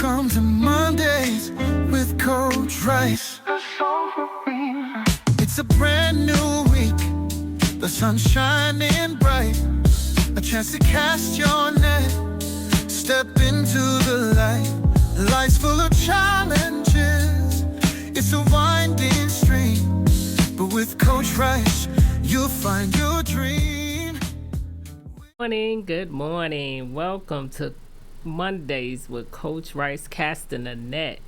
Welcome to Mondays with Coach Rice. It's a brand new week, the sun's shining bright. A chance to cast your net, step into the light. Life's full of challenges, it's a winding stream. But with Coach Rice, you'll find your dream. Good morning. Welcome to Mondays with Coach Rice, casting the net.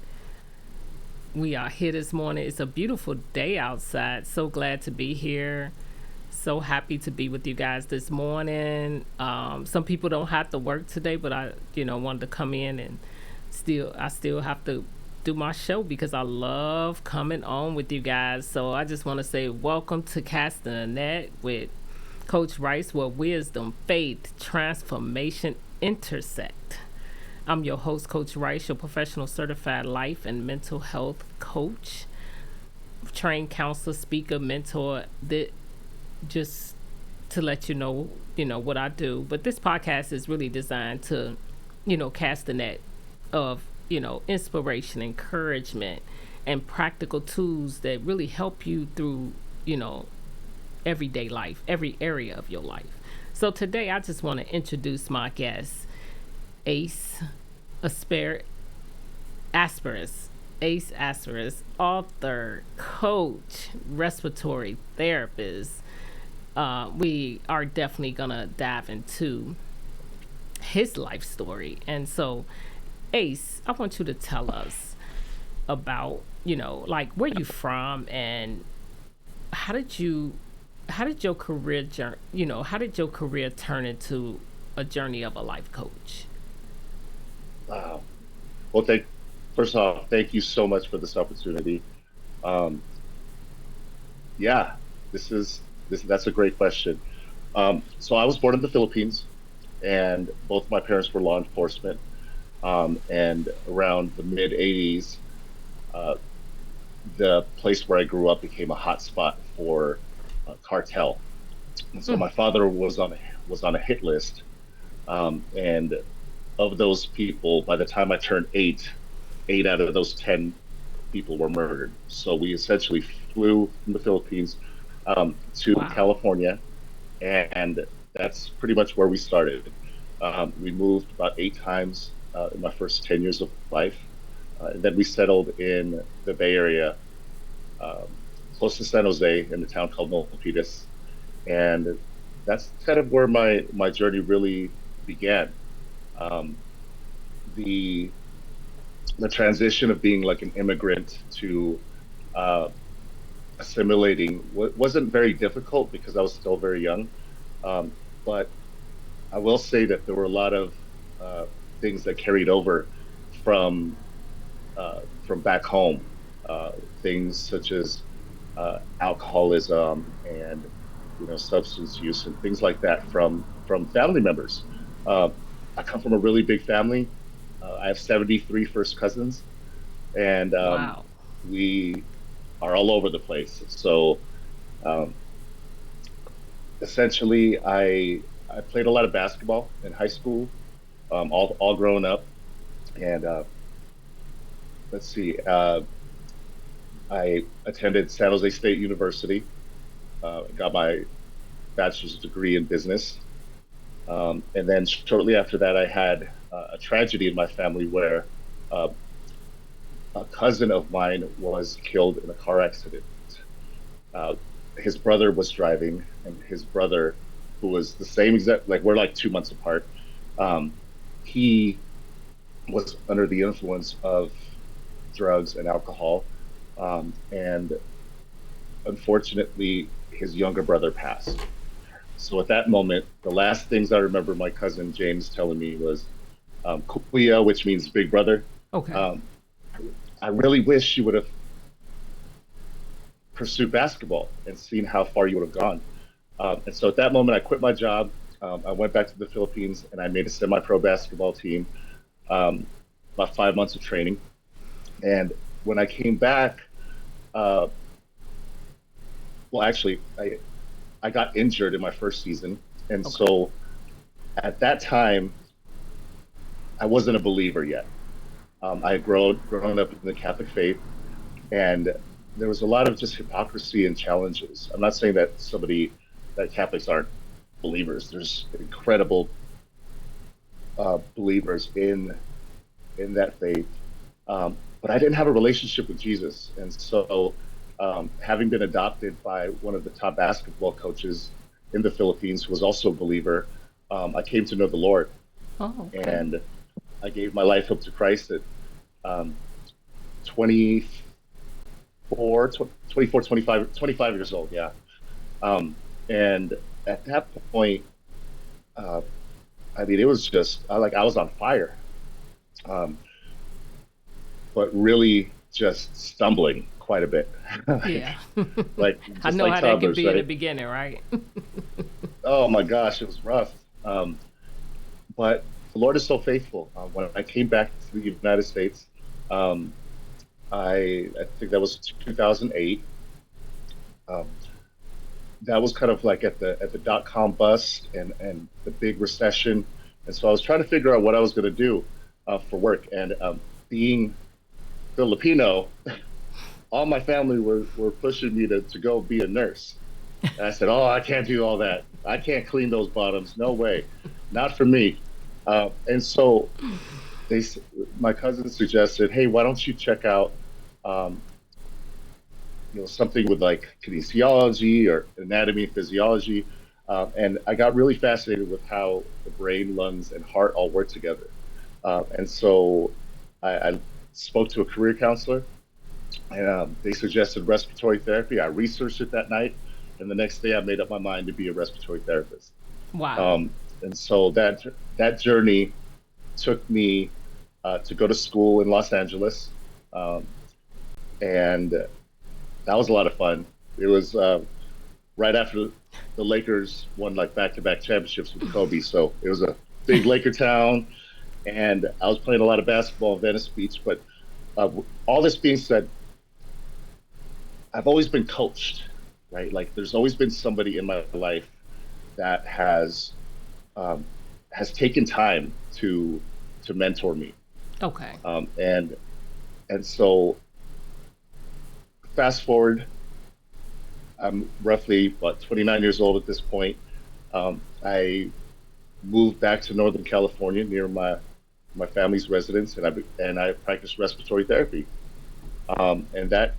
We are here this morning. It's a beautiful day outside. So glad to be here. So happy to be with you guys this morning. Some people don't have to work today, but I wanted to come in and I still have to do my show because I love coming on with you guys. So I just want to say welcome to Casting the Net with Coach Rice, where wisdom, faith, transformation intersect. I'm your host, Coach Rice, your professional certified life and mental health coach, trained counselor, speaker, mentor. Just to let you know what I do. But this podcast is really designed to, cast the net of, inspiration, encouragement, and practical tools that really help you through, everyday life, every area of your life. So today I just want to introduce my guest, Aspiras, author, coach, respiratory therapist. We are definitely gonna dive into his life story. And so, Ace, I want you to tell us about, where you from and how did your career how did your career turn into a journey of a life coach? Wow. Well, first off, thank you so much for this opportunity. Yeah, that's a great question. So I was born in the Philippines, and both my parents were law enforcement. And around the mid '80s, the place where I grew up became a hot spot for cartel. And so my father was on a hit list, and of those people, by the time I turned eight out of those 10 people were murdered. So we essentially flew from the Philippines to California, and that's pretty much where we started. We moved about 8 times in my first 10 years of life. And then we settled in the Bay Area, close to San Jose, in a town called Milpitas. And that's kind of where my journey really began. The transition of being like an immigrant to assimilating wasn't very difficult because I was still very young. But I will say that there were a lot of things that carried over from back home, things such as alcoholism and substance use and things like that from family members. I come from a really big family. I have 73 first cousins, and Wow. we are all over the place. So essentially, I played a lot of basketball in high school, all growing up, and let's see, I attended San Jose State University, got my bachelor's degree in business, and then shortly after that, I had a tragedy in my family where a cousin of mine was killed in a car accident. His brother was driving, and his brother, who was the same exact, like we're like 2 months apart, he was under the influence of drugs and alcohol, and unfortunately, his younger brother passed. So at that moment, the last things I remember my cousin James telling me was, Kuya, which means big brother. Okay. I really wish you would have pursued basketball and seen how far you would have gone. And so at that moment, I quit my job. I went back to the Philippines and I made a semi-pro basketball team, about 5 months of training. And when I came back, well, actually, I got injured in my first season. And so at that time, I wasn't a believer yet. I had grown up in the Catholic faith, and there was a lot of just hypocrisy and challenges. I'm not saying that Catholics aren't believers. There's incredible believers in that faith, but I didn't have a relationship with Jesus, and so having been adopted by one of the top basketball coaches in the Philippines, who was also a believer, I came to know the Lord, Oh, okay. and I gave my life up to Christ at um, 24, 24, 25, 25 years old. Yeah. And at that point, uh, I mean, it was just like I was on fire, um, but really just stumbling quite a bit, Yeah. like I just know like how that can toddlers, be in the right? beginning, right? Oh my gosh, it was rough. But the Lord is so faithful. When I came back to the United States, um, I think that was 2008. Um, that was kind of like at the dot-com bust and the big recession, and so I was trying to figure out what I was going to do for work. And being Filipino, all my family were pushing me to go be a nurse. And I said, "Oh, I can't do all that. I can't clean those bottoms. No way, not for me." And so they, my cousin suggested, "Hey, why don't you check out, um, something with like kinesiology or anatomy and physiology?" And I got really fascinated with how the brain, lungs, and heart all work together. And so I spoke to a career counselor, and they suggested respiratory therapy. I researched it that night, and the next day I made up my mind to be a respiratory therapist. Wow. And so that journey took me to go to school in Los Angeles, um, and that was a lot of fun. It was right after the Lakers won like back-to-back championships with Kobe, so it was a big Laker town, and I was playing a lot of basketball in Venice Beach. But all this being said, I've always been coached, right? Like there's always been somebody in my life that um, has taken time to mentor me, Okay. um, and and so fast forward, I'm roughly what 29 years old at this point. I moved back to Northern California near my family's residence, and I practiced respiratory therapy. And that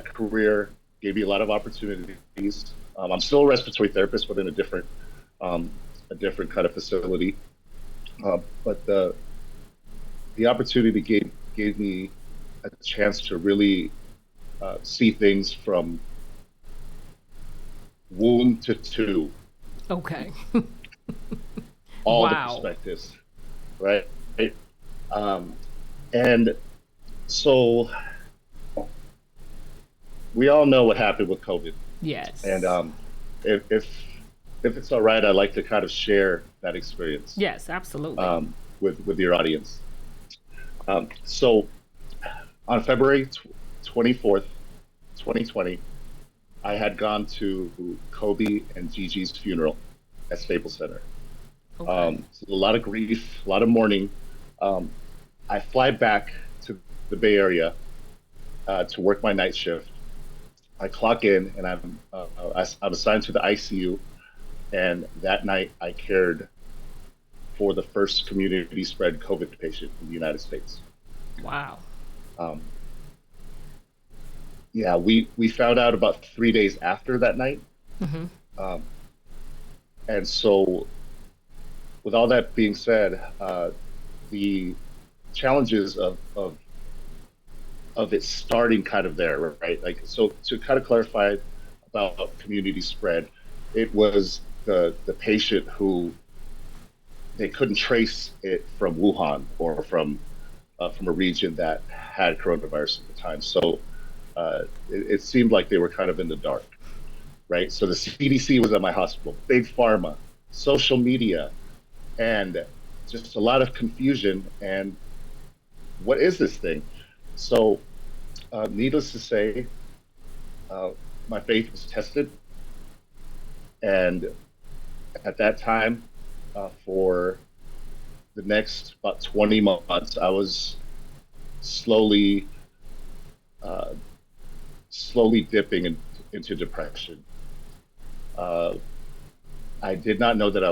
career gave me a lot of opportunities. I'm still a respiratory therapist, but in um, a different kind of facility. But the opportunity gave me a chance to really see things from womb to two, Okay. all the Wow. perspectives, right? Um, and so we all know what happened with COVID, and Yes. if it's all right, I'd like to kind of share that experience Yes, absolutely. with your audience. So on February 24th, 2020, I had gone to Kobe and Gigi's funeral at Staples Center. Okay. So a lot of grief, a lot of mourning. Um, I fly back to the Bay Area to work my night shift. I clock in, and I'm assigned to the ICU. And that night, I cared for the first community spread COVID patient in the United States. Wow. Um, yeah, we found out about 3 days after that night. Um, and so, with all that being said, the challenges of it starting kind of there, right? Like, so to kind of clarify about community spread, it was the patient who they couldn't trace it from Wuhan or from a region that had coronavirus at the time. So it seemed like they were kind of in the dark, right? So the CDC was at my hospital, big pharma, social media, and just a lot of confusion. And what is this thing? So, needless to say, uh, my faith was tested, and at that time, for the next about 20 months, I was slowly, uh, slowly dipping into depression. Uh, I did not know that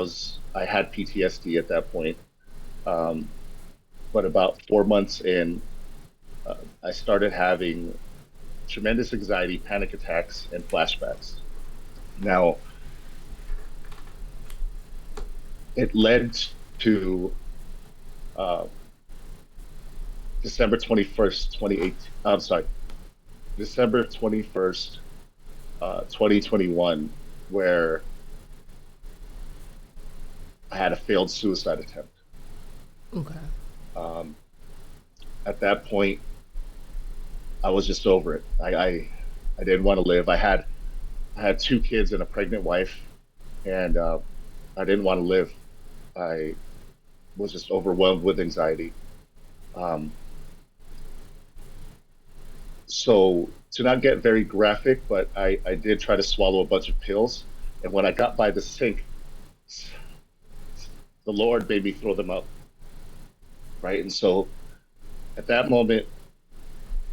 I had PTSD at that point. Um, but about 4 months in, I started having tremendous anxiety, panic attacks, and flashbacks. Now, it led to uh, December 21st, 2018. I'm sorry, December 21st, 2021, where I had a failed suicide attempt. Okay. Um, at that point, I was just over it. I didn't want to live. I had two kids and a pregnant wife, and I didn't want to live. I was just overwhelmed with anxiety. Um, so to not get very graphic, but I did try to swallow a bunch of pills, and when I got by the sink, the Lord made me throw them up, right? And so at that moment,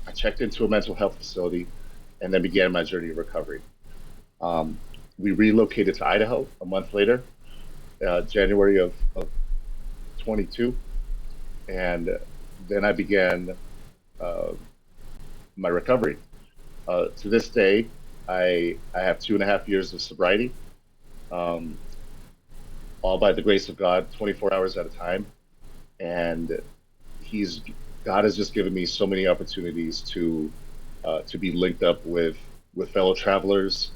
I checked into a mental health facility, and then began my journey of recovery. Um, we relocated to Idaho a month later, January of 22, and then I began uh, my recovery. To this day, I have 2.5 years of sobriety, um, all by the grace of God, 24 hours at a time. And He's God has just given me so many opportunities to be linked up with fellow travelers,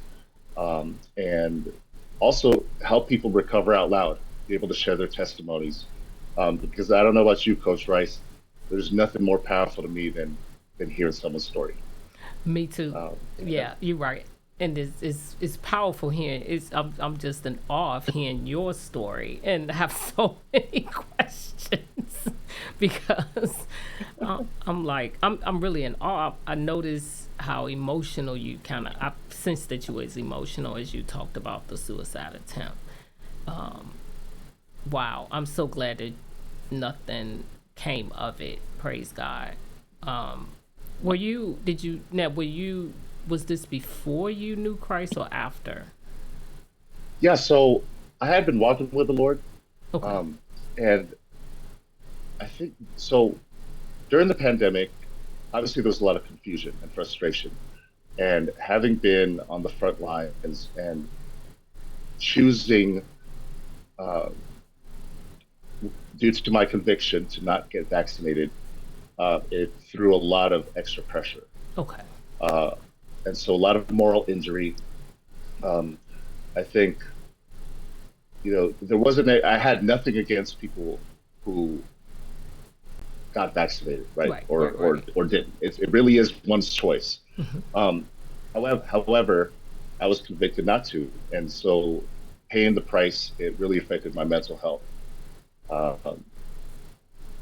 and also help people recover out loud, be able to share their testimonies. Because I don't know about you, Coach Rice, there's nothing more powerful to me than hearing someone's story. Me too. And Yeah, you're right. And it's powerful hearing. I'm just in awe of hearing your story and have so many questions because I'm really in awe. I notice how emotional you kind of. I sensed that you was emotional as you talked about the suicide attempt. Wow, I'm so glad that nothing came of it. Praise God. Um, were you, was this before you knew Christ or after? yeah, so I had been walking with the Lord, Okay. um, and I think so. During the pandemic, obviously there was a lot of confusion and frustration, and having been on the front lines and choosing, uh, due to my conviction, to not get vaccinated, it threw a lot of extra pressure, Okay. uh, and so a lot of moral injury. Um, I think there wasn't. I had nothing against people who got vaccinated, right, Right, or right, or right. or didn't. It really is one's choice. Hmm. Um, however, I was convicted not to, and so paying the price, it really affected my mental health. Um,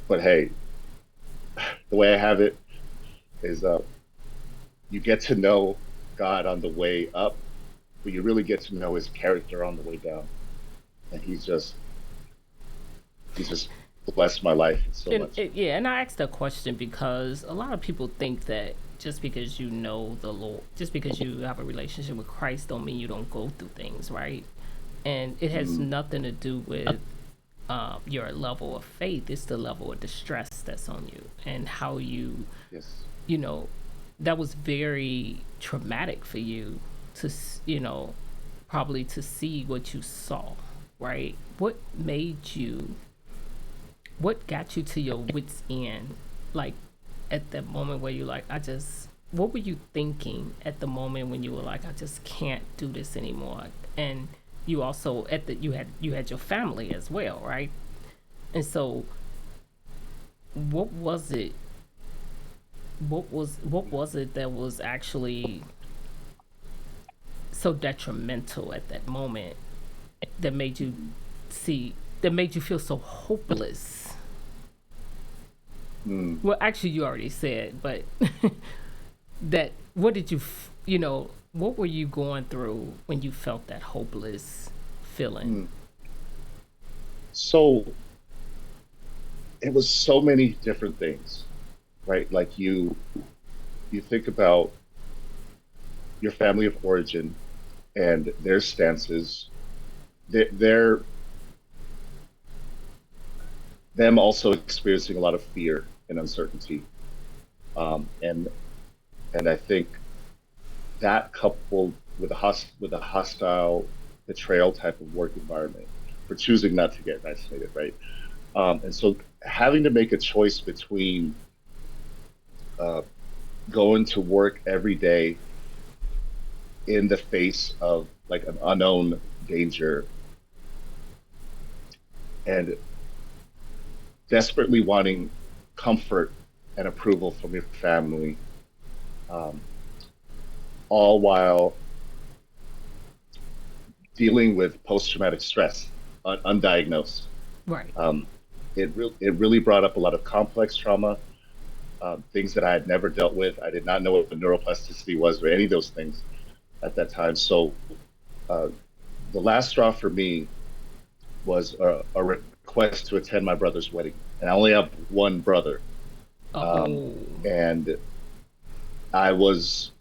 but hey, the way I have it is, you get to know God on the way up, but you really get to know His character on the way down, and He's just blessed my life so much. Yeah, and I asked that question because a lot of people think that just because you know the Lord, just because you have a relationship with Christ, don't mean you don't go through things, right? And it has Mm, nothing to do with your level of faith. It's the level of distress that's on you and how yes. you know, that was very traumatic for you to, probably to see what you saw, right? What got you to your wits end? Like at that moment where you like, what were you thinking at the moment when you were like, I just can't do this anymore? And you also you had your family as well, right? And so what was it what was it that was actually so detrimental at that moment that made you see that made you feel so hopeless? Mm. Well, actually you already said, but that what did what were you going through when you felt that hopeless feeling? Mm. So it was so many different things. right? Like you think about your family of origin and their stances, they're them also experiencing a lot of fear and uncertainty. Um, and and I think that coupled with with a hostile betrayal type of work environment for choosing not to get vaccinated, right? And so having to make a choice between uh, going to work every day in the face of like an unknown danger and desperately wanting comfort and approval from your family, um, all while dealing with post-traumatic stress, undiagnosed. Right. Um, it really brought up a lot of complex trauma, things that I had never dealt with. I did not know what neuroplasticity was or any of those things at that time. So uh, the last straw for me was a request to attend my brother's wedding, and I only have one brother, Oh, and I was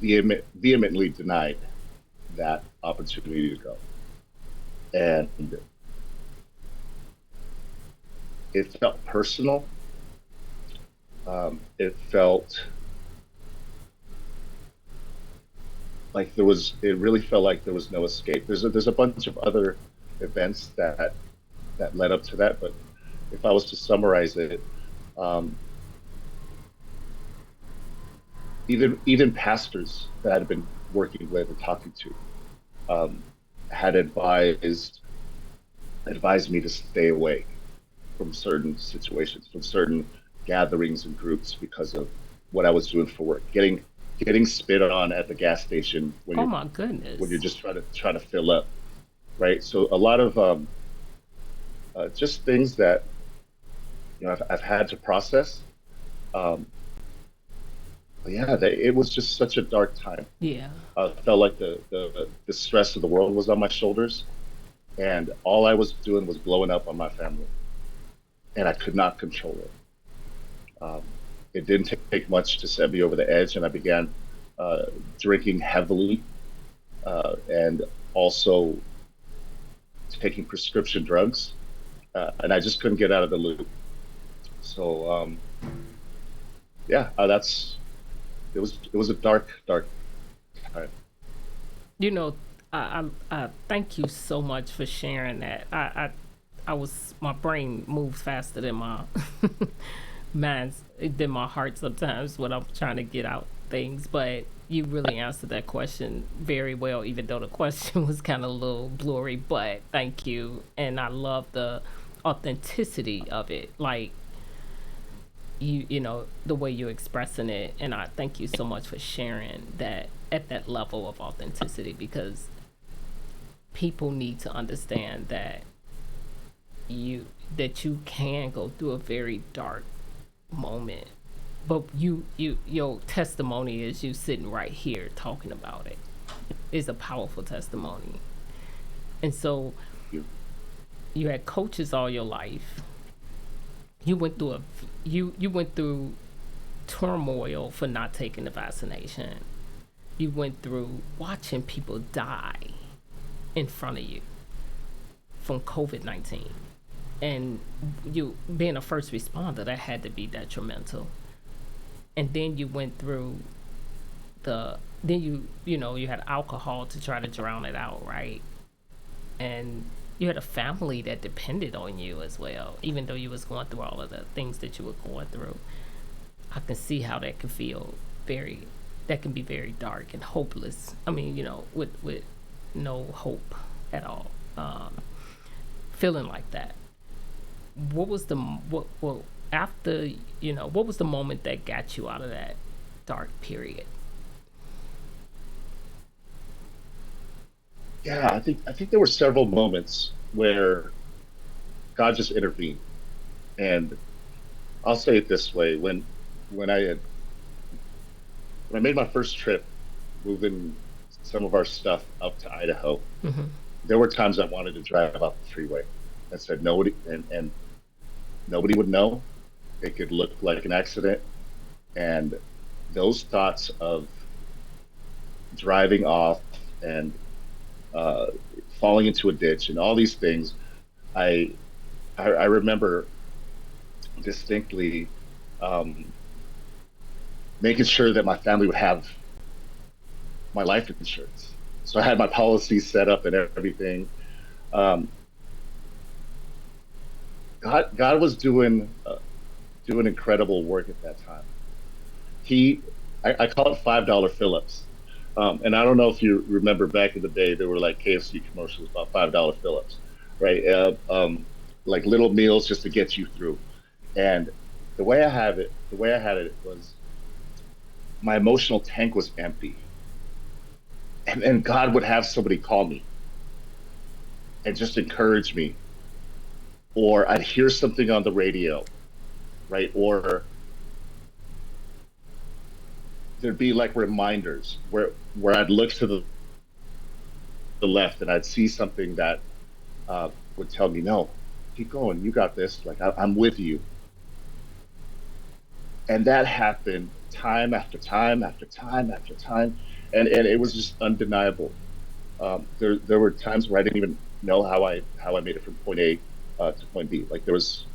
vehemently denied that opportunity to go, and it felt personal. It felt like there was. It really felt like there was no escape. There's a bunch of other events that led up to that, but if I was to summarize it, um, even pastors that I'd been working with and talking to um, had advised me to stay away from certain situations, from certain gatherings and groups because of what I was doing for work. Getting spit on at the gas station oh my when you're goodness. just trying to fill up, right? So a lot of just things that I've had to process. Um, but yeah, it was just such a dark time. Yeah. I felt like the stress of the world was on my shoulders, and all I was doing was blowing up on my family, and I could not control it. Um, it didn't take much to set me over the edge, and I began uh, drinking heavily and also taking prescription drugs, and I just couldn't get out of the loop. So yeah, that's it was a dark time. You know, I thank you so much for sharing that. I was my brain moves faster than my man's than my heart sometimes when I'm trying to get out things. But you really answered that question very well, even though the question was kind of a little blurry. But thank you, and I love the authenticity of it. Like you know the way you're expressing it, and I thank you so much for sharing that at that level of authenticity because people need to understand you that you can go through a very dark moment, but your testimony is you sitting right here talking about it is a powerful testimony. And so You, you had coaches all your life. You went through a you went through turmoil for not taking the vaccination. You went through watching people die in front of you from COVID-19. And you being a first responder, that had to be detrimental. And then you went through then you know, you had alcohol to try to drown it out, right? And you had a family that depended on you as well, even though you was going through all of the things that you were going through. I can see how that can feel very that can be very dark and hopeless. I mean, you know, with no hope at all. Feeling like that. What was the what after you know what was the moment that got you out of that dark period? yeah, I think there were several moments where God just intervened, and I'll say it this way: when I had when I made my first trip, moving some of our stuff up to Idaho, Mm-hmm. there were times I wanted to drive out the freeway. I said nobody and nobody would know. It could look like an accident. And those thoughts of driving off and uh, falling into a ditch and all these things, I I remember distinctly um, making sure that my family would have my life insurance. So I had my policy set up and everything. Um, God was doing incredible work at that time. He I call it $5 Phillips. And I don't know if you remember back in the day, there were like KFC commercials about $5 Phillips, right? Like little meals just to get you through. And the way I had it was my emotional tank was empty, and then God would have somebody call me and just encourage me, or I'd hear something on the radio, right? Or there'd be like reminders where I'd look to the left and I'd see something that would tell me, no, keep going, you got this. Like I'm with you, and that happened time after time after time after time, and it was just undeniable. There were times where I didn't even know how I made it from point A to point B. Like it was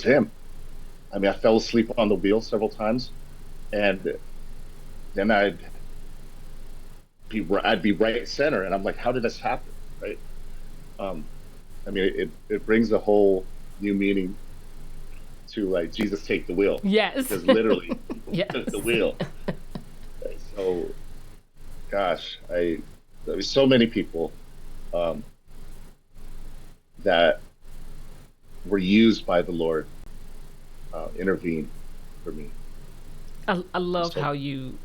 him. I mean, I fell asleep on the wheel several times, and then I'd be right center, and I'm like, how did this happen, right? Um, I mean, it brings a whole new meaning to like Jesus take the wheel, Yes. because literally he Yes. took the wheel. Right? So, gosh, there was so many people um, that were used by the Lord intervene for me. I love So how you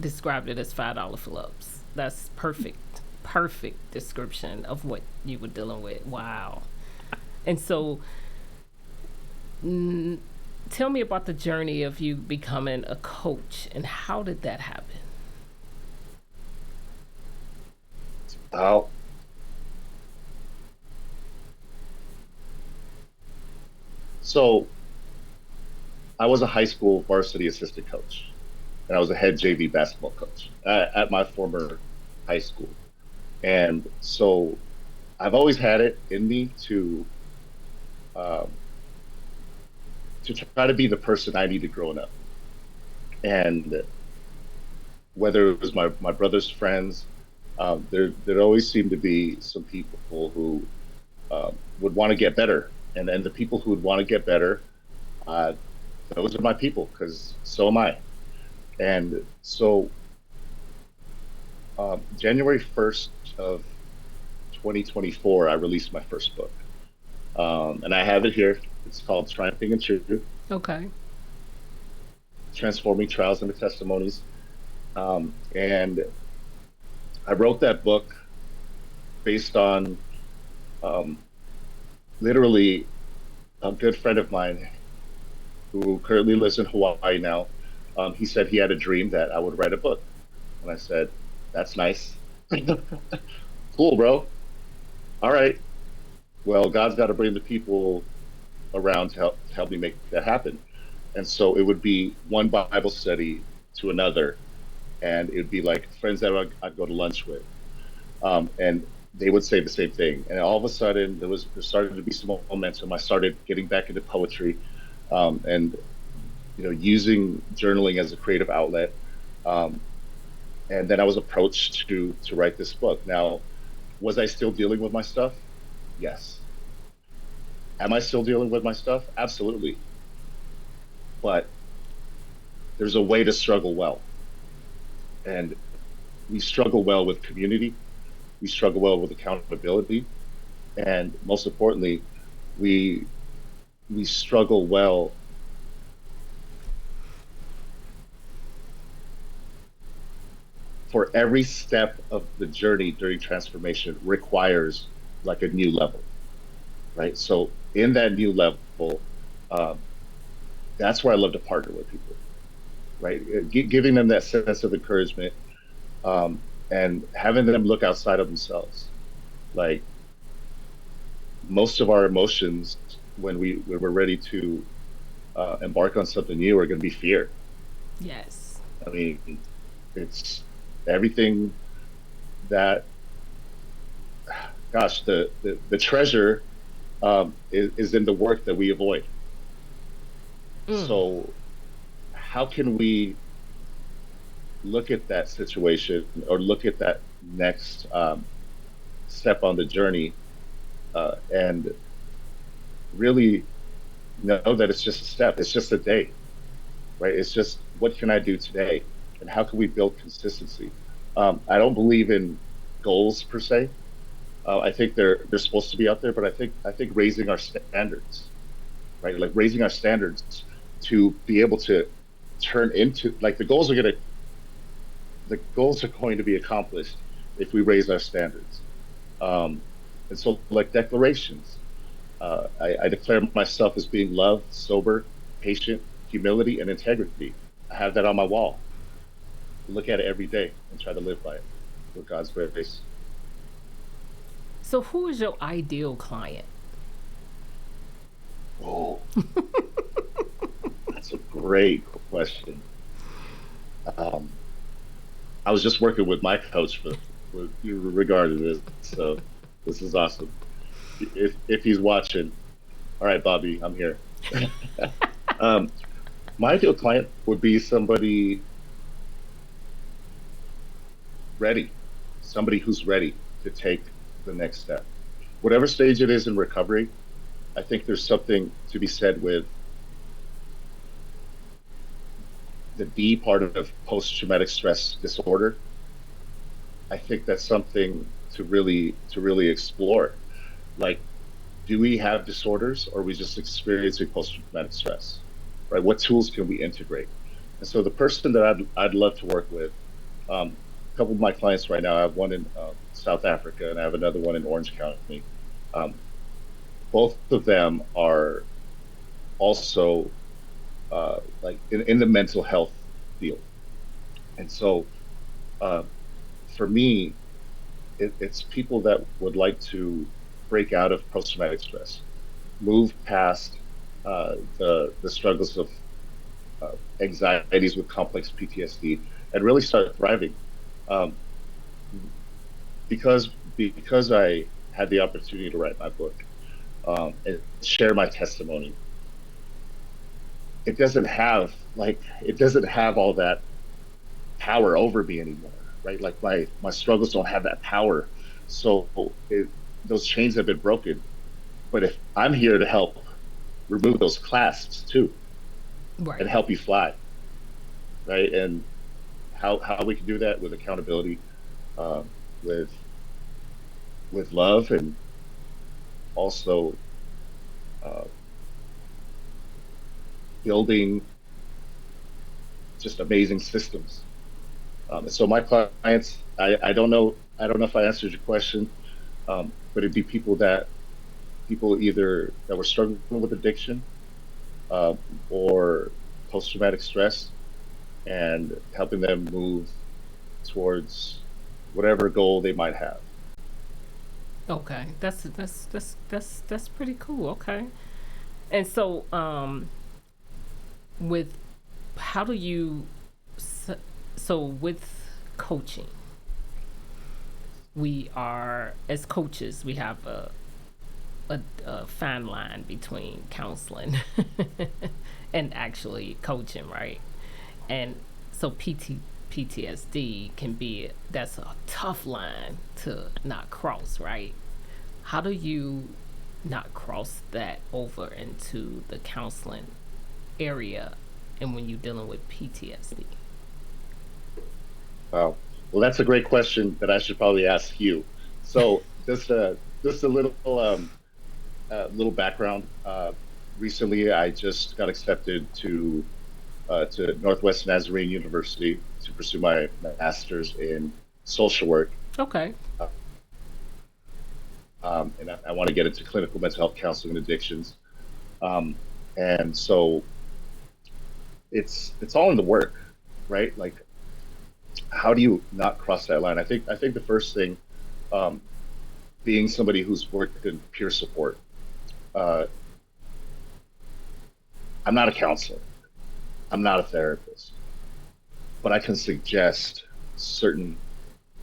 described it as $5 Phillips. That's perfect. Perfect description of what you were dealing with. Wow. And so, mm, tell me about the journey of you becoming a coach and how did that happen? uh, so I was a high school varsity assistant coach, and I was a head JV basketball coach at my former high school. And so I've always had it in me um, to try to be the person I needed growing up. And whether it was my brother's friends, there always seemed to be some people who would want to get better, and then the people who would want to get better, uh, those are my people because so am I. And so January 1st of 2024, I released my first book, and I have it here. It's called Triumphing in Truth: Okay. Transforming Trials into Testimonies. And I wrote that book based on um, literally a good friend of mine who currently lives in Hawaii now. He said he had a dream that I would write a book. And I said, that's nice. Cool, bro. All right. Well, God's got to bring the people around to help me make that happen. And so it would be one Bible study to another. And it would be like friends that I'd go to lunch with. And they would say the same thing. And all of a sudden, there started to be some momentum. I started getting back into poetry, and using journaling as a creative outlet. Um, and then I was approached to write this book. Now, was I still dealing with my stuff? Yes. Am I still dealing with my stuff? Absolutely. But there's a way to struggle well, and we struggle well with community. We struggle well with accountability, and most importantly, we we struggle well for every step of the journey during transformation requires like a new level, right? So in that new level, um, that's where I love to partner with people, right? Giving them that sense of encouragement, and having them look outside of themselves. Like most of our emotions when we're ready to embark on something new are going to be fear. Yes. I mean, it's everything that, gosh, the treasure is in the work that we avoid. Mm. So how can we look at that situation or look at that next step on the journey and really know that it's just a step, it's just a day, right? It's just what can I do today, and how can we build consistency? I don't believe in goals per se. I think they're supposed to be out there, but I think raising our standards, right? Like raising our standards to be able to turn into like the goals are going to be accomplished if we raise our standards. Um, and so, like declarations, I declare myself as being loved, sober, patient, humility, and integrity. I have that on my wall. Look at it every day and try to live by it with God's grace. So, who is your ideal client? Oh, that's a great question. Um, I was just working with my coach for regarding this, so this is awesome. If he's watching, all right, Bobby, I'm here. um, my ideal client would be somebody ready, somebody who's ready to take the next step. Whatever stage it is in recovery, I think there's something to be said with the D part of post traumatic stress disorder. I think that's something to really explore. Like, do we have disorders or are we just experiencing post traumatic stress? Right? What tools can we integrate? And so the person that I'd love to work with, a couple of my clients right now, I have one in South Africa and I have another one in Orange County. Um, both of them are also like in the mental health field. And so uh, for me, it's people that would like to break out of post traumatic stress, move past the struggles of anxieties with complex PTSD, and really start thriving. Um, because I had the opportunity to write my book and share my testimony, it doesn't have all that power over me anymore, right? Like my struggles don't have that power. So those chains have been broken. But if I'm here to help remove those clasps too and Right. help you fly, right? And how we can do that with accountability, um, with love, and also uh, building just amazing systems. And so my clients, I don't know if I answered your question, but it'd be people either that were struggling with addiction uh, or post traumatic stress, and helping them move towards whatever goal they might have. Okay. That's pretty cool. Okay. And so, with how do you so with coaching, we are as coaches we have a fine line between counseling and actually coaching, right? And so PTSD can be that's a tough line to not cross, right? How do you not cross that over into the counseling area and when you're dealing with PTSD? Well, that's a great question that I should probably ask you. So just a little background. Recently, I just got accepted to Northwest Nazarene University to pursue my master's in social work, Okay. and I want to get into clinical mental health counseling and addictions. Um, and so it's all in the work, right? Like, how do you not cross that line? I think the first thing, um, being somebody who's worked in peer support, uh, I'm not a counselor. I'm not a therapist, but I can suggest certain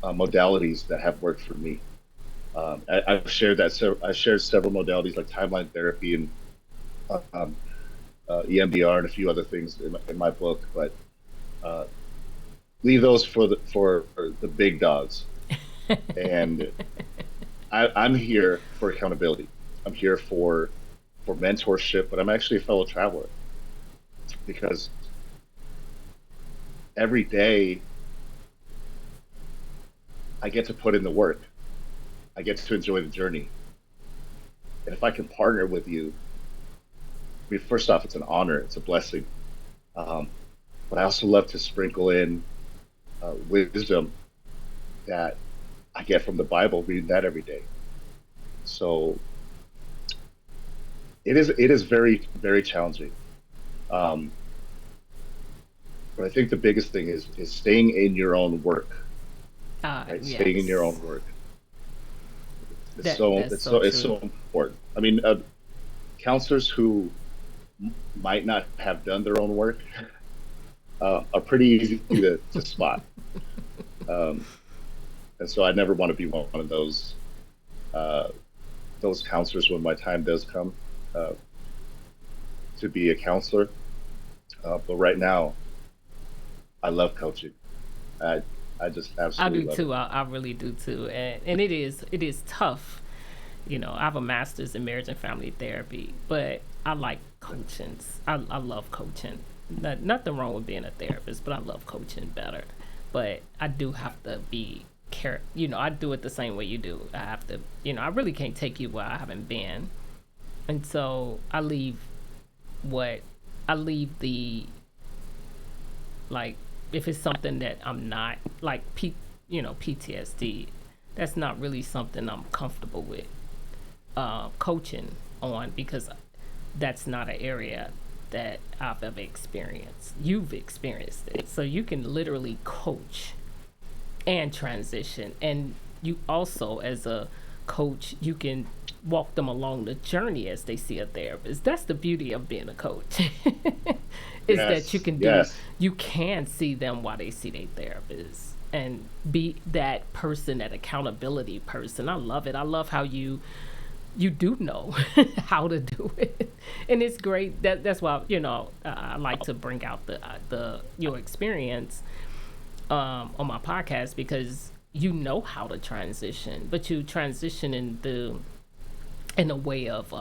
modalities that have worked for me. I've shared that. So I shared several modalities like timeline therapy and um, EMDR and a few other things in my book, but uh, leave those for the big dogs. And I'm here for accountability. I'm here for mentorship, but I'm actually a fellow traveler because every day I get to put in the work. I get to enjoy the journey. And if I can partner with you, I mean, first off, it's an honor, it's a blessing. Um, but I also love to sprinkle in wisdom that I get from the Bible, reading that every day. So it is very challenging. Um, but I think the biggest thing is staying in your own work, right? Staying in your Yes. own work. It's That so that's it's so so it's true. so important. I mean, counselors who might not have done their own work are pretty easy to spot. Um, and so I never want to be one of uh, those counselors when my time does come uh, to be a counselor. But right now, I love coaching. I I just I absolutely do love it. too. I really do too. And it is tough. I have a master's in marriage and family therapy, but I like coaching. I love coaching. Nothing wrong with being a therapist, but I love coaching better. But I do have to be care. I do it the same way you do. I have to. I really can't take you where I haven't been, and so what I leave the like if it's something that I'm not like PTSD. That's not really something I'm comfortable with coaching on because that's not an area that I've ever experienced. You've experienced it. So you can literally coach and transition. And you also, as a coach, you can walk them along the journey as they see a therapist. That's the beauty of being a coach. Is that Yes, yes, you can see them while they see their therapist and be that person, that accountability person. I love it. I love how you do know how to do it, and it's great. That's why I like to bring out the your experience on my podcast because you know how to transition, but you transition in a way of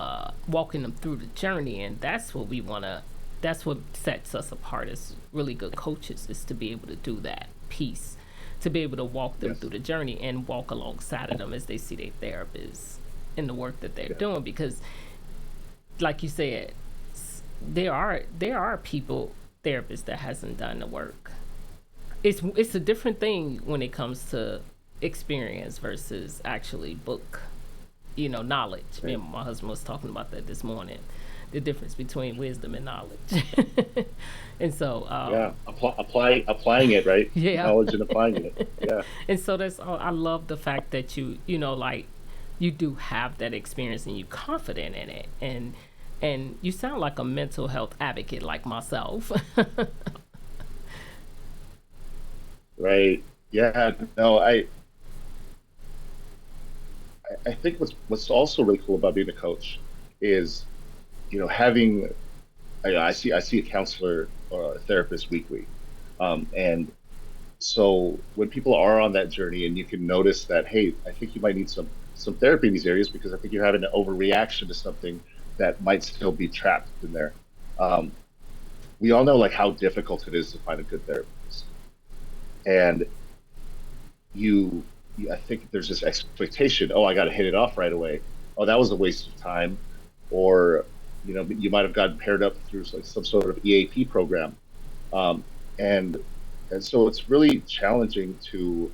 walking them through the journey, and that's what we want to. That's what sets us apart as really good coaches is to be able to do that piece, to be able to walk them through yes, the journey and walk alongside of them as they see their therapists in the work that they're yeah, doing because like you said there are people therapists that hasn't done the work. It's a different thing when it comes to experience versus actually book knowledge. Me right. and my husband was talking about that this morning, the difference between wisdom and knowledge. And so Yeah, applying it, right? yeah. Knowledge and applying it. Yeah, And so that's all. I love the fact that like you do have that experience and you're confident in it, and you sound like a mental health advocate like myself. right. Yeah, no, I think what's also really cool about being a coach is, having I see a counselor or a therapist weekly, and so when people are on that journey and you can notice that, hey, I think you might need some therapy in these areas because I think you're having an overreaction to something that might still be trapped in there. Um, we all know like how difficult it is to find a good therapist, and you, I think there's this expectation. Oh, I got to hit it off right away. Oh, that was a waste of time, or you might have gotten paired up through like some sort of EAP program, um, and and so it's really challenging to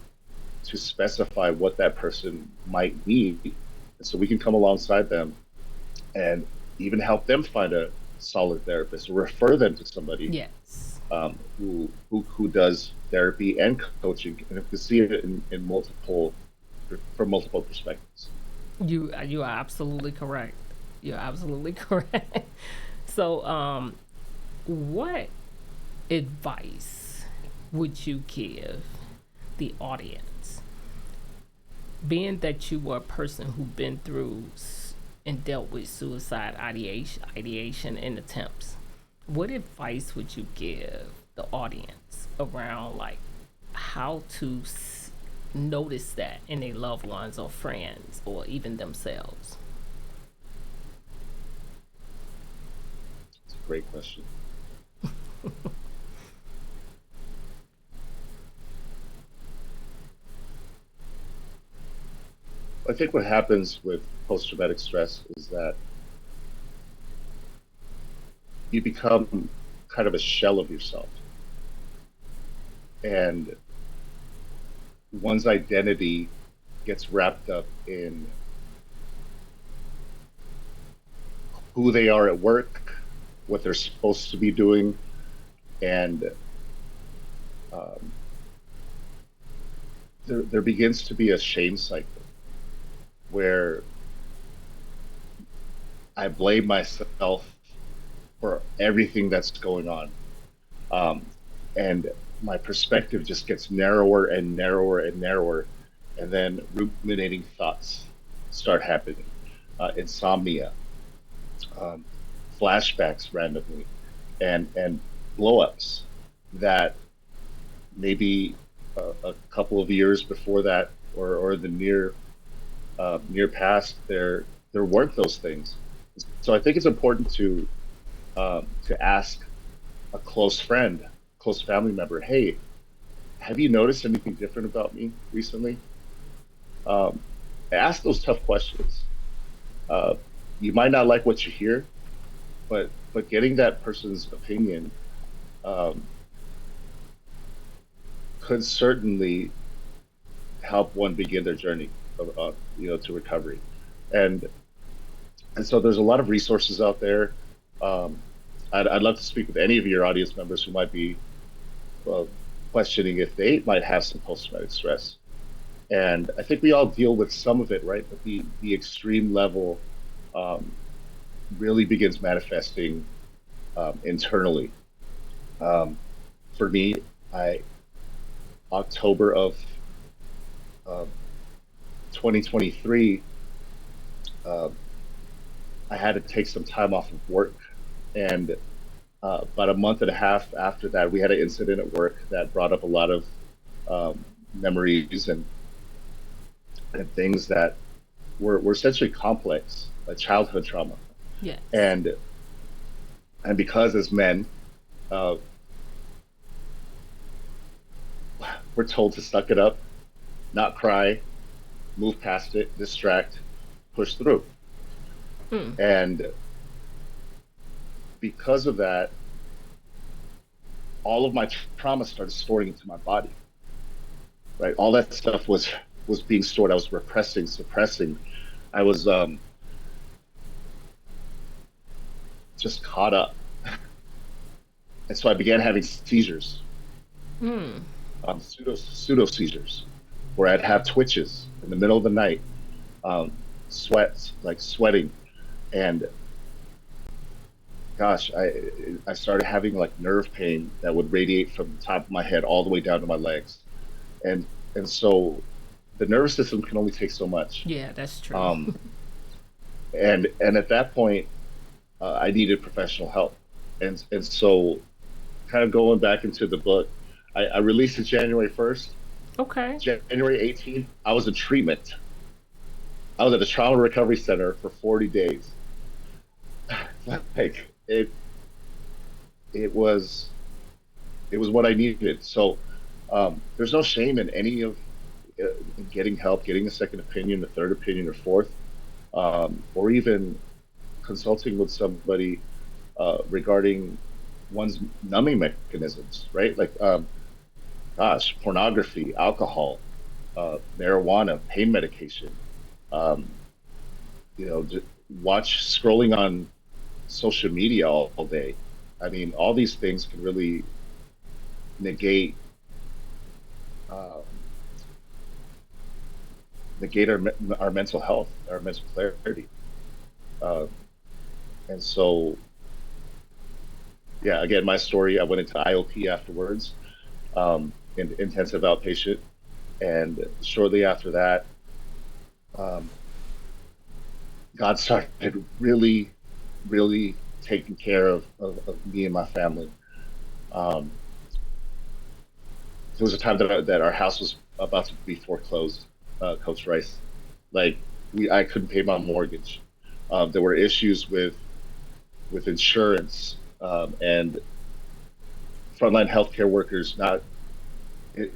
specify what that person might need, and so we can come alongside them and even help them find a solid therapist or refer them to somebody Yes, who does therapy and coaching and to see it in multiple from multiple perspectives. you are absolutely correct. You're absolutely correct. So what advice would you give the audience, being that you were a person who've been through and dealt with suicide ideation and attempts? What advice would you give the audience around like how to notice that in their loved ones or friends or even themselves? It's a great question. I think what happens with post-traumatic stress is that you become kind of a shell of yourself, and one's identity gets wrapped up in who they are at work, what they're supposed to be doing, and um, there begins to be a shame cycle where I blame myself for everything that's going on. Um, and my perspective just gets narrower and narrower and narrower. And then ruminating thoughts start happening, insomnia, um, flashbacks randomly, and blowups that maybe a couple of years before that, or the near past, there weren't those things. So I think it's important to ask a close friend, close family member, hey, have you noticed anything different about me recently? Um, Ask those tough questions. Uh, you might not like what you hear, but getting that person's opinion um, could certainly help one begin their journey to recovery. And and so there's a lot of resources out there. Um, I'd love to speak with any of your audience members who might be uh, questioning if they might have some post-traumatic stress. And I think we all deal with some of it, right? But the extreme level um, really begins manifesting internally. Um, for me, I October of uh, 2023, uh, I had to take some time off of work, and about a month and a half after that, we had an incident at work that brought up a lot of memories and things that were essentially complex, like childhood trauma. Yes. And because as men, uh, we're told to suck it up, not cry, move past it, distract, push through. Mm. And because of that, all of my trauma started storing into my body. Right, all that stuff was being stored. I was repressing, suppressing. I was just caught up, and so I began having seizures, Mm. pseudo seizures, where I'd have twitches in the middle of the night, sweats, like sweating, and gosh, I started having like nerve pain that would radiate from the top of my head all the way down to my legs, and so the nervous system can only take so much. Yeah, that's true. Um, and at that point, I needed professional help, and so kind of going back into the book, I released it January 1st. Okay. January 18th, I was in treatment. I was at a trauma recovery center for 40 days. Like it was it was what I needed. So there's no shame in any of in getting help, getting a second opinion, a third opinion, or fourth, or even consulting with somebody regarding one's numbing mechanisms, right? Like, gosh, pornography, alcohol, marijuana, pain medication. Um, just watch scrolling on social media all day. I mean, all these things can really negate um, negate our mental health, our mental clarity. Uh, and so yeah, again, my story, I went into IOP afterwards, in intensive outpatient. And shortly after that, um, God started really, really taking care of me and my family. Um, there was a time that our house was about to be foreclosed, Coach Rice. Like I couldn't pay my mortgage. There were issues with insurance, and frontline healthcare workers not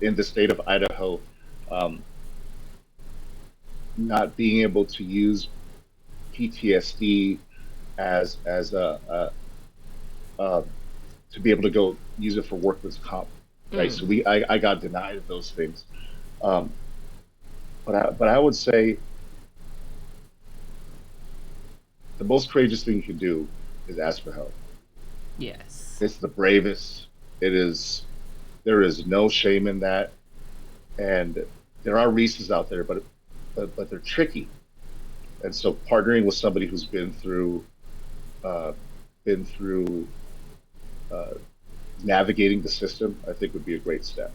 in the state of Idaho, um, not being able to use PTSD as a to be able to go use it for workman's comp, right? So Mm, I got denied of those things. Um, but I would say the most courageous thing you can do is ask for help. yes. It's the bravest. It is there is no shame in that, and there are Reese's out there, but they're tricky. And so partnering with somebody who's uh, been through uh, navigating the system, I think would be a great step.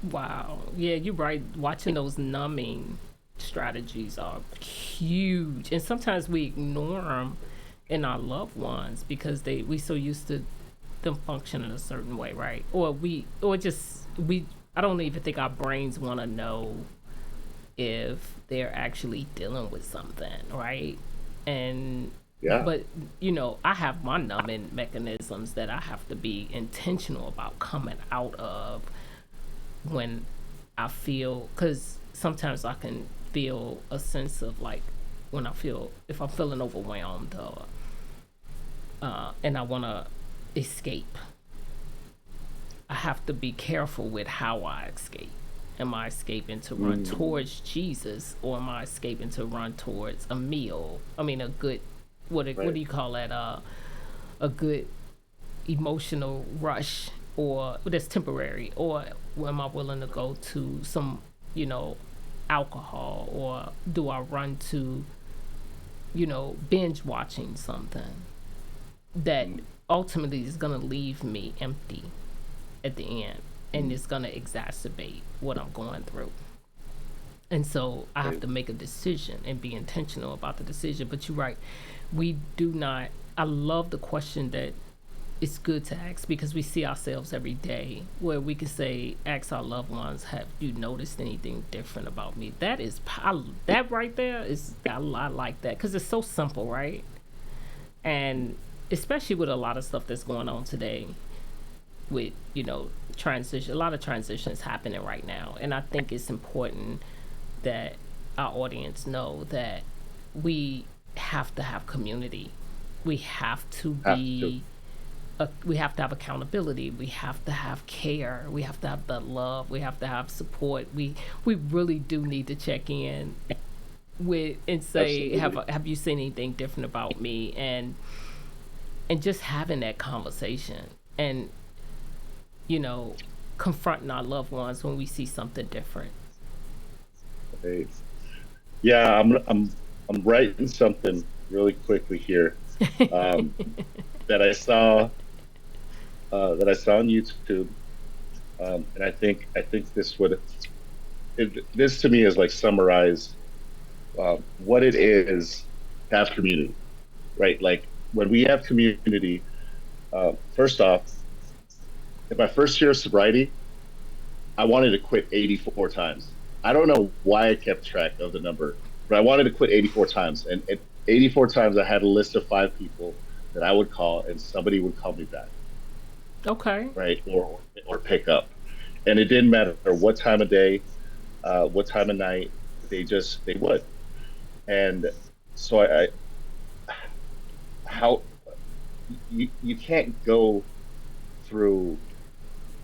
Wow. Yeah, you're right. Watching those numbing strategies are huge, and sometimes we ignore them in our loved ones because we so used to them functioning a certain way, right? Or just we. I don't even think our brains want to know if they're actually dealing with something, right? And Yeah, but I have my numbing mechanisms that I have to be intentional about coming out of when I feel, because sometimes I can feel a sense of like when I feel if I'm feeling overwhelmed or and I want to escape. I have to be careful with how I escape. Am I escaping to run mm, towards Jesus, or am I escaping to run towards a meal? I mean, a good what right. do you call that? A good emotional rush, or that's temporary, or am I willing to go to some, you know, alcohol, or do I run to, binge watching something that Mm, ultimately is going to leave me empty at the end, and mm, it's going to exacerbate what I'm going through. And so I have right. to make a decision and be intentional about the decision. But you're right, we do not. I love the question that it's good to ask, because we see ourselves every day where we can say, ask our loved ones, have you noticed anything different about me? That is, that right there is, I like that because it's so simple, right? And especially with a lot of stuff that's going on today with, transition, a lot of transitions happening right now. And I think it's important that our audience know that we have to have community. We have to Have to. be we have to have accountability. We have to have care. We have to have the love. We have to have support. We really do need to check in with and say, Absolutely. have you seen anything different about me? And just having that conversation, and you know confronting our loved ones when we see something different. Right. Yeah, I'm writing something really quickly here, um, that I saw on YouTube, and I think this to me is like summarize what it is to have community, right? Like when we have community, first off, in my first year of sobriety, I wanted to quit 84 times. I don't know why I kept track of the number, but I wanted to quit 84 times. And 84 times I had a list of 5 people that I would call and somebody would call me back, Okay. right? Or pick up. And it didn't matter what time of day, what time of night, they would. And so I how you can't go through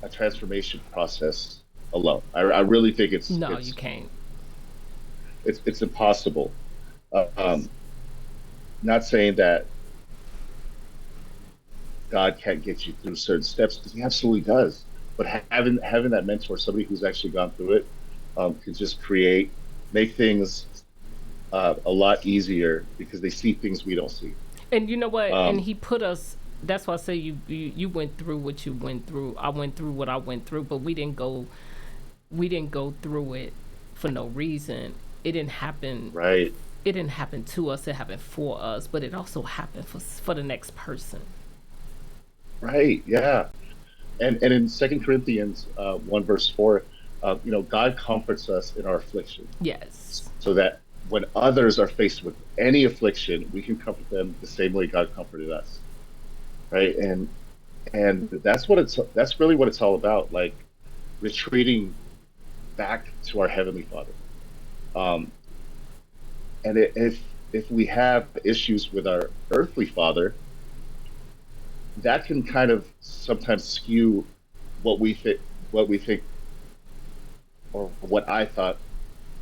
a transformation process alone. I really think No, you can't. it's impossible. Um, not saying that God can't get you through certain steps, because He absolutely does. But having that mentor, somebody who's actually gone through it, can just make things a lot easier because they see things we don't see. And you know what? And Um, he put us That's why I say you went through what you went through. I went through what I went through, but we didn't go through it for no reason. It didn't happen. Right. It didn't happen to us. It happened for us, but it also happened for the next person. Right. Yeah. And in Second Corinthians 1 verse 4, God comforts us in our affliction, Yes. so that when others are faced with any affliction, we can comfort them the same way God comforted us. Right. And that's really what it's all about. Like retreating back to our Heavenly Father. Um, and if we have issues with our earthly father, that can kind of sometimes skew what we think or what I thought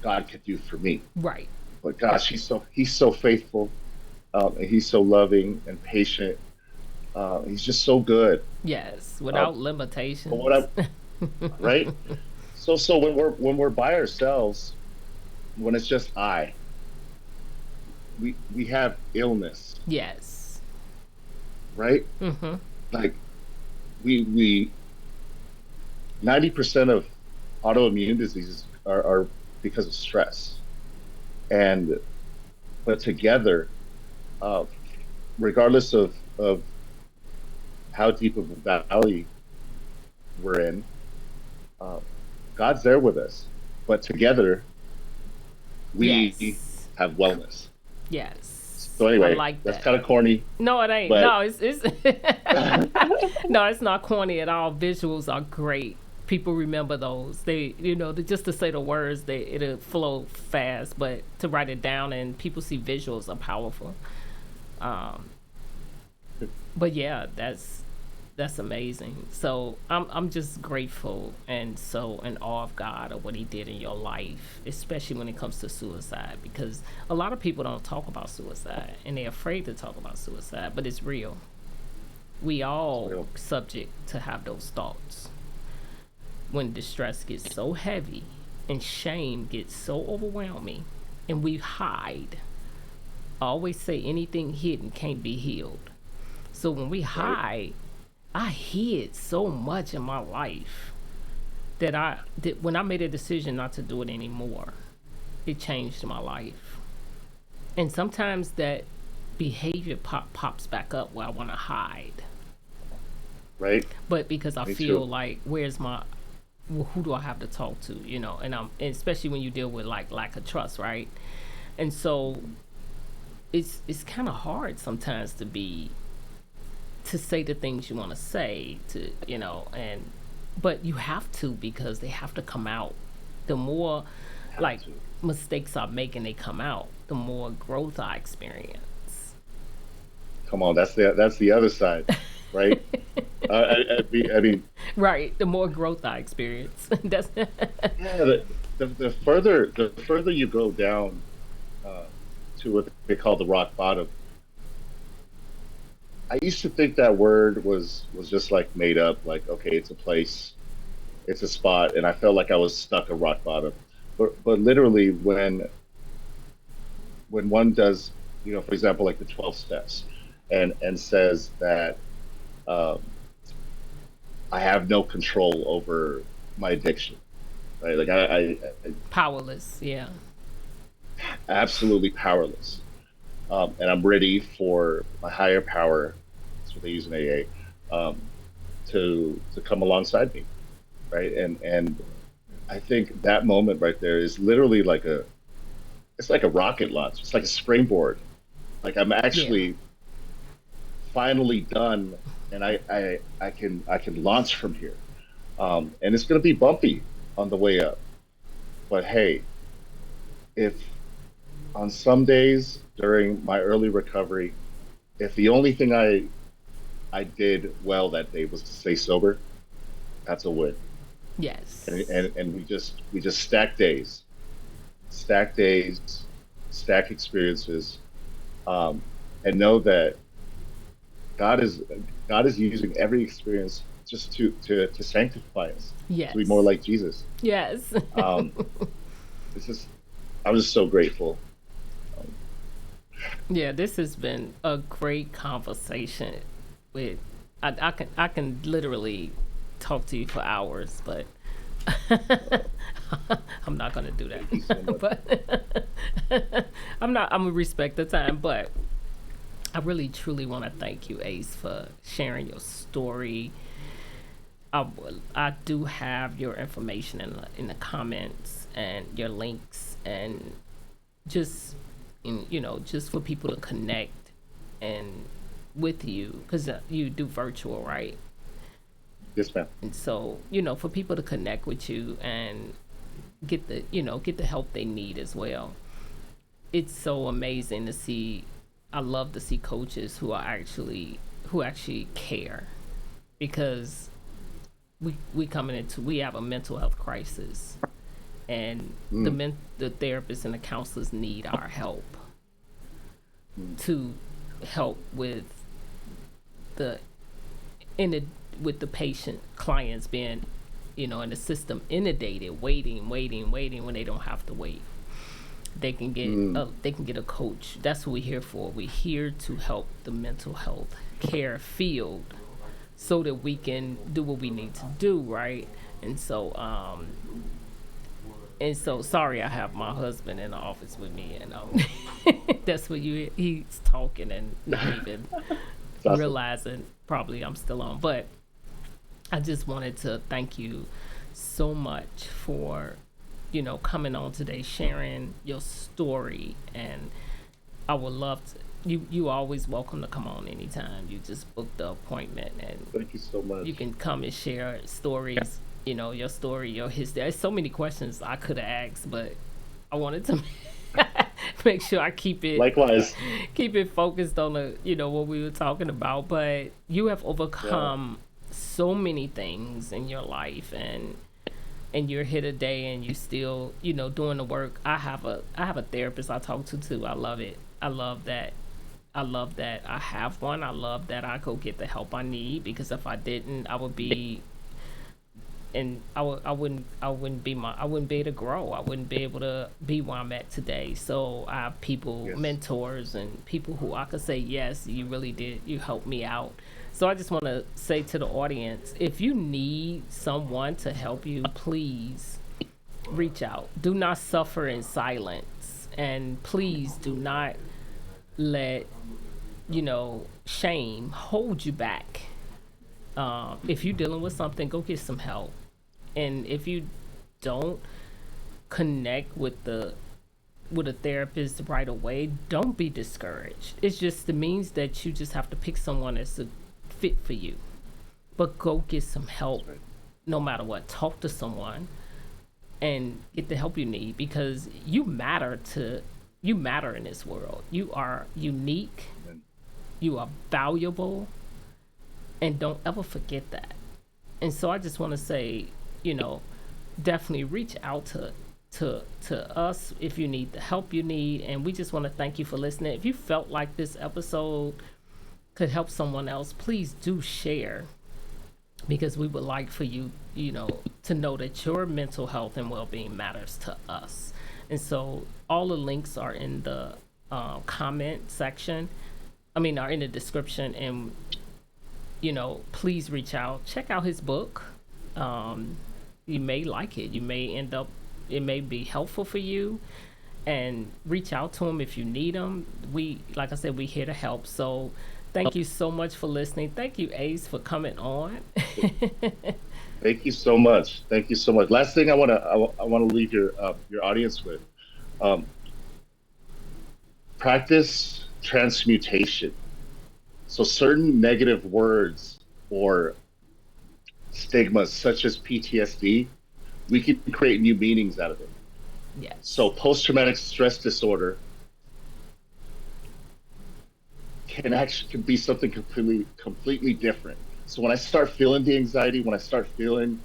God could do for me. Right. But gosh, he's so faithful, and he's so loving and patient. He's just so good. Yes. Uh, Without but what limitations. I right? So when we're by ourselves, when it's just we have illness, Yes. right? Mm-hmm. Like we 90% of autoimmune diseases are because of stress. And but together, uh, regardless of how deep of a valley we're in, uh, God's there with us. But together, we Yes. have wellness. Yes. So I anyway, like that's that. kind of corny, No, it ain't. but No, it's no, it's not corny at all. Visuals are great. People remember those. They, just to say the words, it'll flow fast. But to write it down and people see visuals are powerful. Um, but yeah, that's amazing. So I'm just grateful and so in awe of God of what He did in your life, especially when it comes to suicide, because a lot of people don't talk about suicide and they're afraid to talk about suicide, but it's real. We it's all real. subject to have those thoughts when distress gets so heavy and shame gets so overwhelming, and we hide. I always say anything hidden can't be healed. So when we Right? hide, I hid so much in my life that when I made a decision not to do it anymore, it changed my life. And sometimes that behavior pops back up where I want to hide, Right? but because I Me feel too. like who do I have to talk to, and especially when you deal with like lack of trust, right? And so it's kind of hard sometimes to say the things you want to say to and but you have to because they have to come out. The more Have like to. mistakes I make and they come out, the more growth I experience. Come on, that's the other side, right? I mean, Right, the more growth I experience. That's yeah. The further you go down, uh, to what they call the rock bottom. I used to think that word was just like made up, like okay, it's a place, it's a spot, and I felt like I was stuck at rock bottom. But literally, when one does, for example, like the 12 steps, and says that, um, I have no control over my addiction, right? Like I powerless. Yeah. absolutely powerless, and I'm ready for my higher power. That's what they use in AA, to come alongside me, right? And I think that moment right there is literally it's like a rocket launch. It's like a springboard. Like I'm Yeah. actually finally done, and I can launch from here. And it's going to be bumpy on the way up, but hey, if on some days during my early recovery, if the only thing I did well that day was to stay sober, that's a win. And Yes. and, and we just stack days, stack experiences, um, and know that God is God is using every experience just to sanctify us, to be more Yes. like Jesus. Yes. Um, it's just I'm just so grateful. Um, Yeah, this has been a great conversation. with I can literally talk to you for hours, but I'm not gonna do Thank you so that. much. But I'm gonna respect the time, but I really truly want to thank you, Ace, for sharing your story. I do have your information in the comments and your links, and just just for people to connect and with you, because you do virtual, right? Yes, ma'am. And so for people to connect with you and get the help they need as well. It's so amazing to see. I love to see coaches who actually care, because we have a mental health crisis, and Mm, the therapists and the counselors need our help mm, to help with the in the with the patient clients being in the system inundated, waiting when they don't have to wait. mm. They can get a coach. That's what we're here for. We're here to help the mental health care field so that we can do what we need to do, right? And so sorry, I have my husband in the office with me, and that's what he's talking and not even It's awesome. realizing probably I'm still on. But I just wanted to thank you so much for coming on today, sharing your story. And I would love to. You always welcome to come on anytime. You just book the appointment, and Thank you so you much. can come and share stories. Your story, your history. There's so many questions I could have asked, but I wanted to make sure I Likewise. keep it focused on the what we were talking about. But you have Yeah. overcome so many things in your life, and you're here today, and you still doing the work. I have a therapist I talk to too. I love it. I love that I have one. I love that I go get the help I need, because if I didn't, I would be and I wouldn't be able to grow. I wouldn't be able to be where I'm at today. So I have people, Yes. mentors, and people who I could say, yes, you really did. You helped me out. So I just want to say to the audience, if you need someone to help you, please reach out. Do not suffer in silence, and please do not let shame hold you back. If you're dealing with something, go get some help. And if you don't connect with a therapist right away, don't be discouraged. It means that you just have to pick someone that's a fit for you. But go get some help, That's right. no matter what. Talk to someone and get the help you need, because you matter in this world. You are unique, Amen. you are valuable, and don't ever forget that. And so I just want to say, you know, definitely reach out to us if you need the help you need. And we just want to thank you for listening. If you felt like this episode could help someone else, please do share, because we would like for you, to know that your mental health and well-being matters to us. And so all the links are in the comment section. I mean, are in the description. And please reach out, check out his book. You may like it. You may end up. It may be helpful for you. And reach out to him if you need him. Like I said, we're here to help. So thank you so much for listening. Thank you, Ace, for coming on. Thank you so much. Thank you so much. Last thing I want to leave your audience with, um, practice transmutation. So certain negative words or stigmas such as PTSD, we can create new meanings out of it. So Yes. post-traumatic stress disorder can be something completely different. So when I start feeling the anxiety, when I start feeling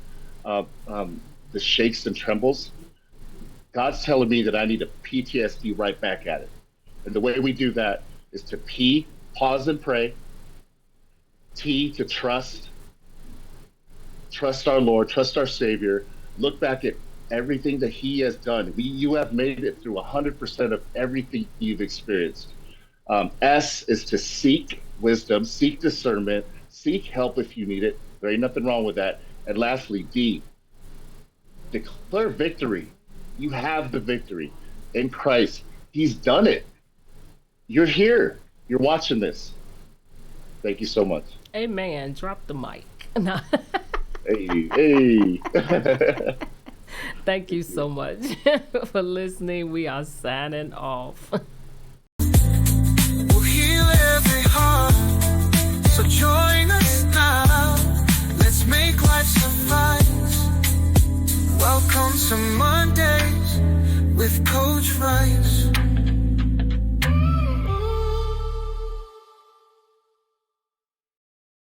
uh, um, the shakes and trembles, God's telling me that I need to PTSD right back at it. And the way we do that is to P, pause and pray, T, to trust our Lord, trust our Savior, look back at everything that He has done. You have made it through 100% of everything you've experienced. S is to seek wisdom, seek discernment, Seek help if you need it. There ain't nothing wrong with that. And lastly, D, declare victory. You have the victory in Christ. He's done it. You're here. You're watching this. Thank you so much. Amen. Drop the mic. No. Hey, hey. Thank you so much for listening. We are signing off. We'll heal every heart. So join us now. Let's make life suffice. Welcome to Mondays with Coach Rice.